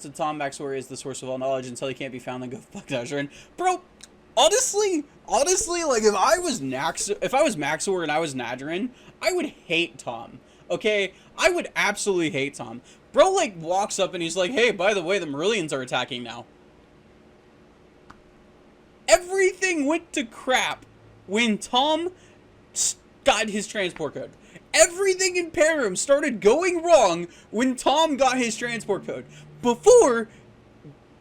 to Tom, Maxor is the source of all knowledge. Until he can't be found, then go fuck Nazrin. Bro, honestly, like, if I was Maxor and I was Nadrin, I would hate Tom. Okay? I would absolutely hate Tom. Bro, like, walks up and he's like, hey, by the way, the Marillions are attacking now. Everything went to crap when Tom got his transport code. Everything in Perim started going wrong when Tom got his transport code. Before,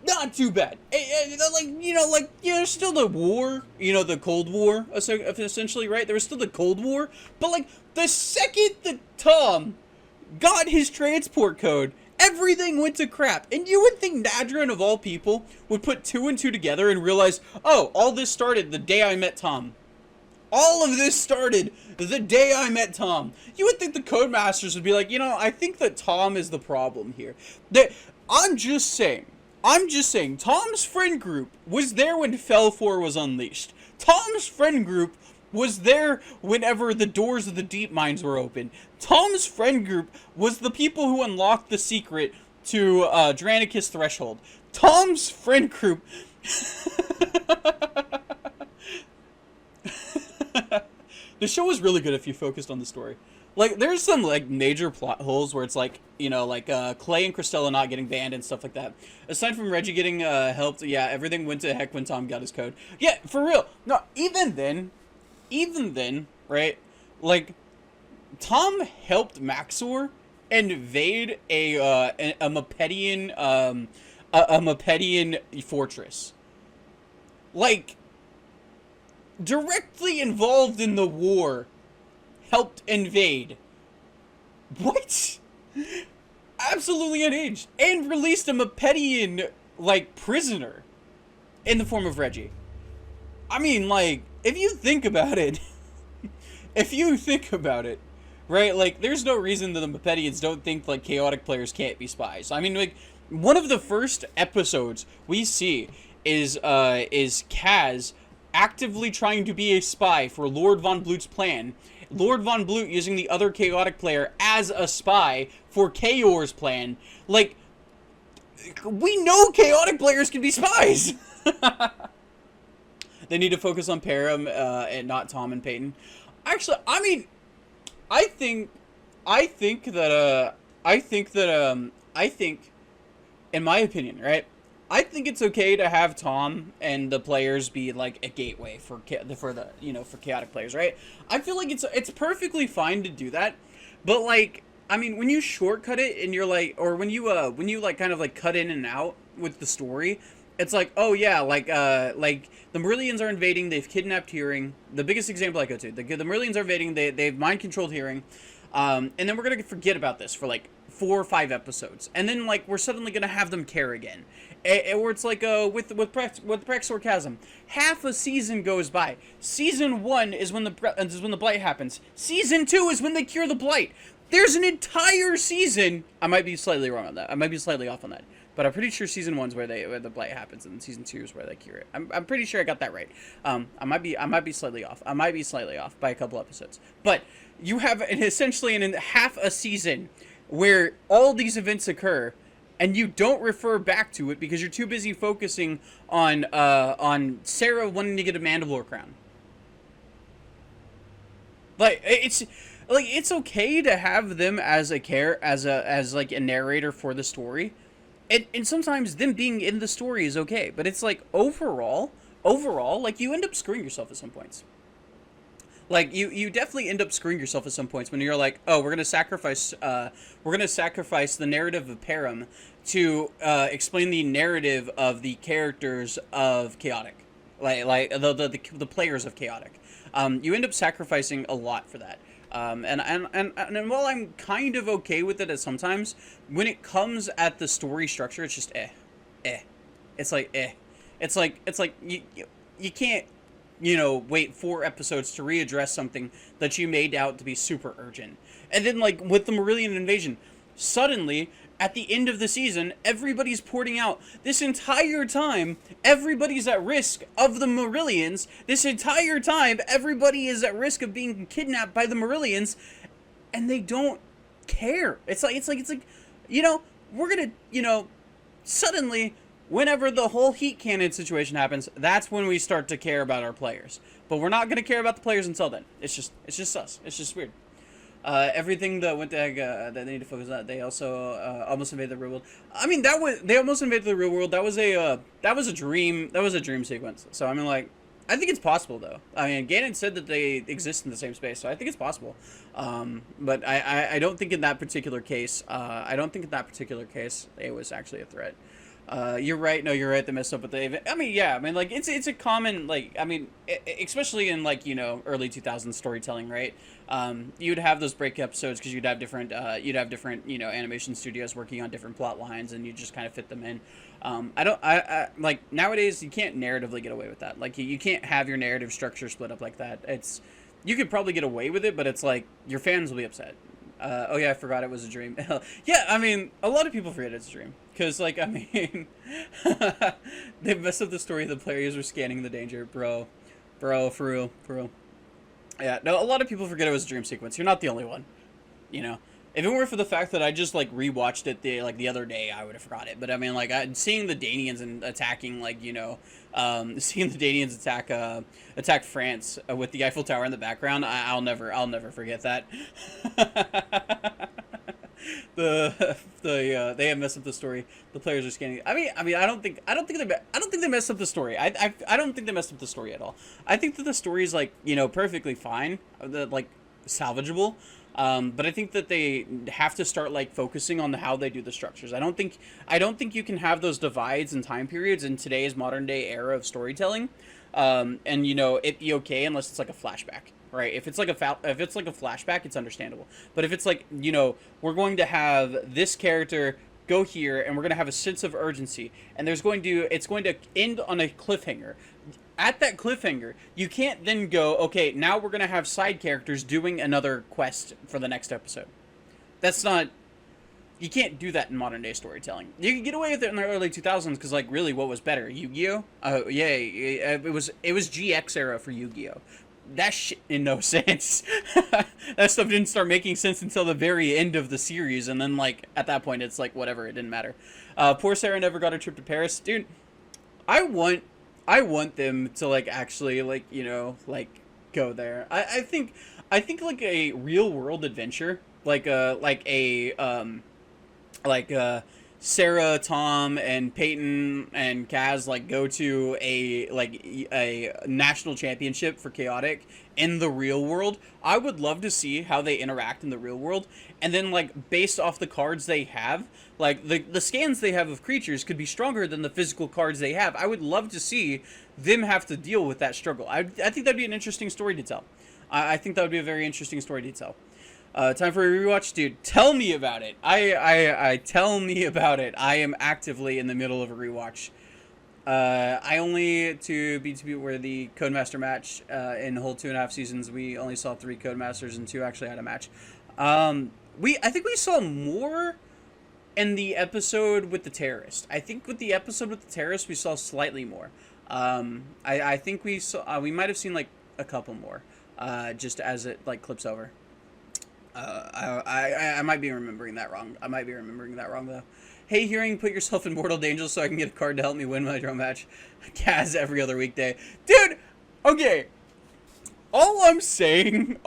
not too bad. There's still the war, the Cold War, essentially, right? There was still the Cold War, but, like, the second that Tom got his transport code, everything went to crap. And you would think Nadrin, of all people, would put 2 and 2 together and realize, oh, all this started the day I met Tom. All of this started the day I met Tom. You would think the Codemasters would be like, I think that Tom is the problem here. I'm just saying, Tom's friend group was there when Fel 4 was unleashed. Tom's friend group was there whenever the doors of the deep mines were open. Tom's friend group was the people who unlocked the secret to Dranicus Threshold. Tom's friend group... The show was really good if you focused on the story. Like, there's some, like, major plot holes where it's like, Clay and Christella not getting banned and stuff like that. Aside from Reggie getting helped, yeah, everything went to heck when Tom got his code. Yeah, for real. No, even then, right, like, Tom helped Maxor invade a Mepedian fortress. Like, directly involved in the war, helped invade. What? Absolutely unhinged. And released a Mepedian, like, prisoner in the form of Reggie. I mean, like, if you think about it, right, like, there's no reason that the Mepedians don't think, like, chaotic players can't be spies. I mean, like, one of the first episodes we see is Kaz actively trying to be a spy for Lord Von Blut's plan. Lord Von Blut using the other chaotic player as a spy for Chaor's plan. Like, we know chaotic players can be spies! They need to focus on Perim and not Tom and Peyton. Actually, I mean, I think, in my opinion, right? I think it's okay to have Tom and the players be like a gateway for chaotic players, right? I feel like it's perfectly fine to do that, but like, I mean, when you shortcut it and you're like, or when you like kind of like cut in and out with the story, it's like, oh yeah, like the Marillions are invading, they've kidnapped Hearing. The biggest example I go to, the Marillions are invading, they've mind controlled Hearing, and then we're gonna forget about this for like 4 or 5 episodes, and then like we're suddenly gonna have them care again. Where it's like with Praxor Chasm, half a season goes by. Season 1 is when the blight happens. Season 2 is when they cure the blight. There's an entire season. I might be slightly wrong on that. I might be slightly off on that. But I'm pretty sure season 1's where the blight happens, and season 2 is where they cure it. I'm pretty sure I got that right. I might be slightly off. I might be slightly off by a couple episodes. But you have essentially in half a season where all these events occur, and you don't refer back to it because you're too busy focusing on Sarah wanting to get a Mandalore crown. Like, it's okay to have them as like a narrator for the story, and sometimes them being in the story is okay. But it's like overall, like, you end up screwing yourself at some points. Like, you definitely end up screwing yourself at some points when you're like, oh, we're gonna sacrifice the narrative of Perim to explain the narrative of the characters of Chaotic, like the players of Chaotic. You end up sacrificing a lot for that. And while I'm kind of okay with it at sometimes, when it comes at the story structure, it's just It's like It's like you can't, wait 4 episodes to readdress something that you made out to be super urgent. And then, like, with the Marillion invasion, suddenly, at the end of the season, everybody's porting out. This entire time, everybody's at risk of the Marillions. This entire time, everybody is at risk of being kidnapped by the Marillions, and they don't care. It's like, we're gonna, suddenly, whenever the whole heat cannon situation happens, that's when we start to care about our players. But we're not going to care about the players until then. It's just us. It's just weird. Everything that went to that they need to focus on. They also almost invaded the real world. I mean, they almost invaded the real world. That was a dream. That was a dream sequence. So I mean, like, I think it's possible though. I mean, Ganon said that they exist in the same space, so I think it's possible. But I don't think in that particular case. I don't think in that particular case it was actually a threat. You're right. No, you're right. They messed up with the. I mean, yeah. I mean, like it's a common, like, I mean, especially in, like, you know, early 2000s storytelling, right? You'd have those break episodes because you'd have different you know, animation studios working on different plot lines, and you just kind of fit them in. I like nowadays you can't narratively get away with that. Like you can't have your narrative structure split up like that. You could probably get away with it, but it's like your fans will be upset. Oh yeah, I forgot it was a dream. Yeah, I mean, a lot of people forget it's a dream. Because, like, I mean, they messed up the story. The players were scanning the danger. Bro, for real. Yeah, no, a lot of people forget it was a dream sequence. You're not the only one, you know. If it weren't for the fact that I just, like, rewatched it the other day, I would have forgot it. But, I mean, like, seeing the Danians and attacking, like, you know, seeing the Danians attack France with the Eiffel Tower in the background, I'll never forget that. They have messed up the story. The players are scanning. I mean, I don't think they messed up the story. I don't think they messed up the story at all. I think that the story is, like, you know, perfectly fine, like, salvageable. But I think that they have to start, like, focusing on how they do the structures. I don't think you can have those divides and time periods in today's modern day era of storytelling, and, you know, it be okay unless it's like a flashback. Right, if it's like a flashback, it's understandable. But if it's like, you know, we're going to have this character go here, and we're going to have a sense of urgency, and it's going to end on a cliffhanger. At that cliffhanger, you can't then go, okay, now we're going to have side characters doing another quest for the next episode. That's not. You can't do that in modern day storytelling. You can get away with it in the early 2000s because, like, really, what was better? Yu-Gi-Oh? Yeah, it was GX era for Yu-Gi-Oh. That shit in no sense. That stuff didn't start making sense until the very end of the series, and then, like, at that point, it's like, whatever, it didn't matter. Poor Sarah never got a trip to Paris. Dude, I want them to, like, actually, like, you know, like, go there. I think, like, a real-world adventure, like Sarah, Tom, and Peyton and Kaz, like, go to a national championship for Chaotic in the real world. I would love to see how they interact in the real world, and then, like, based off the cards they have, like, the scans they have of creatures could be stronger than the physical cards they have. I would love to see them have to deal with that struggle. I think that'd be an interesting story to tell. I think that would be a very interesting story to tell. Time for a rewatch, dude. Tell me about it. Tell me about it. I am actively in the middle of a rewatch. I only to be where the Codemaster match in the whole 2.5 seasons, we only saw 3 Codemasters and 2 actually had a match. I think we saw more in the episode with the terrorist. I think with the episode with the terrorist, we saw slightly more. I think we saw might have seen, like, a couple more, just as it, like, clips over. I might be remembering that wrong. Though. Hey, Hearing, put yourself in mortal danger so I can get a card to help me win my drum match. Kaz every other weekday. Dude, okay. All I'm saying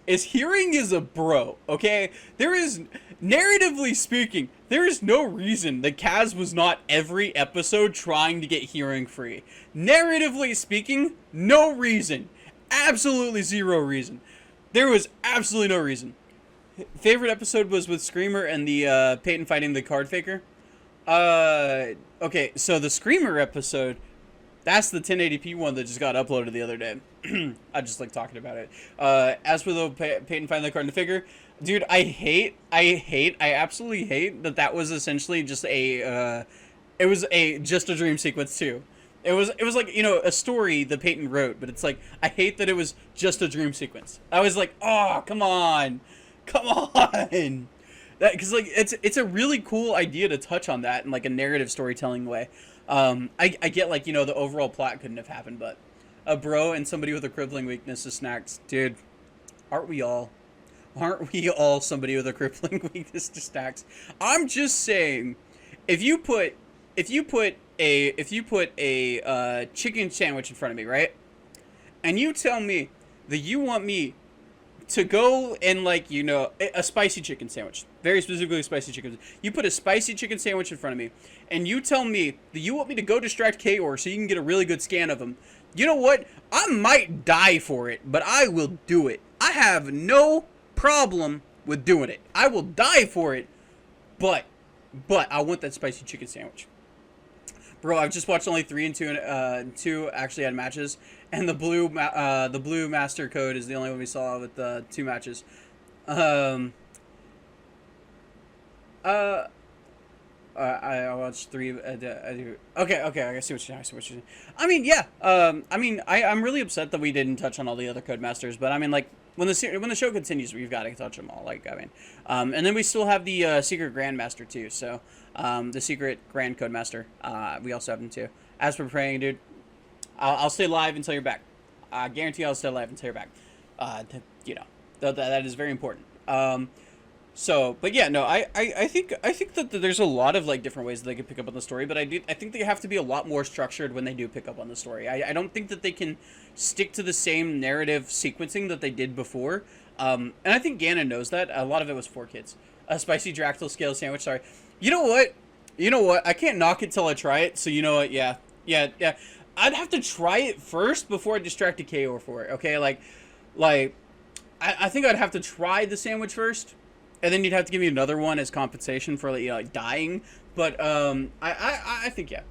is Hearing is a bro, okay? Narratively speaking, there is no reason that Kaz was not every episode trying to get Hearing free. Narratively speaking, no reason. Absolutely zero reason. There was absolutely no reason. Favorite episode was with Screamer and the Peyton fighting the card faker. Okay, so the Screamer episode, that's the 1080p one that just got uploaded the other day. I just like talking about it. As for the Peyton fighting the card faker, dude, I absolutely hate that was essentially just just a dream sequence too. It was like, you know, a story that Peyton wrote, but it's like, I hate that it was just a dream sequence. I was like, oh, come on. Because, like, it's a really cool idea to touch on that in, like, a narrative storytelling way. I get, like, you know, the overall plot couldn't have happened, but a bro and somebody with a crippling weakness to snacks, dude, aren't we all? Aren't we all somebody with a crippling weakness to snacks? I'm just saying, if you put a chicken sandwich in front of me, right? And you tell me that you want me to go and, like, you know, a spicy chicken sandwich, very specifically a spicy chicken. You put a spicy chicken sandwich in front of me, and you tell me that you want me to go distract Chaor so you can get a really good scan of him. You know what? I might die for it, but I will do it. I have no problem with doing it. I will die for it, but I want that spicy chicken sandwich. Bro, I've just watched only 3 and 2, and 2 actually had matches, and the blue master code is the only one we saw with 2 matches. Um, I watched 3. Okay, I see what you're saying. I mean, yeah. I'm really upset that we didn't touch on all the other Codemasters, but I mean, like, when the show continues, we've got to touch them all. Like, I mean, and then we still have the Secret Grandmaster too. So, the Secret Grand Codemaster, we also have them too. As for praying, dude, I'll stay live until you're back. I guarantee I'll stay live until you're back. You know, that is very important. So, but yeah, no, I think that there's a lot of, like, different ways that they can pick up on the story, but I think they have to be a lot more structured when they do pick up on the story. I don't think that they can stick to the same narrative sequencing that they did before. And I think Ganon knows that. A lot of it was for kids. A spicy Dractyl scale sandwich, sorry. You know what? I can't knock it till I try it, so you know what? Yeah. I'd have to try it first before I distract a Chaor for it, okay? I think I'd have to try the sandwich first. And then you'd have to give me another one as compensation for, like, you know, like, dying. But I think, yeah.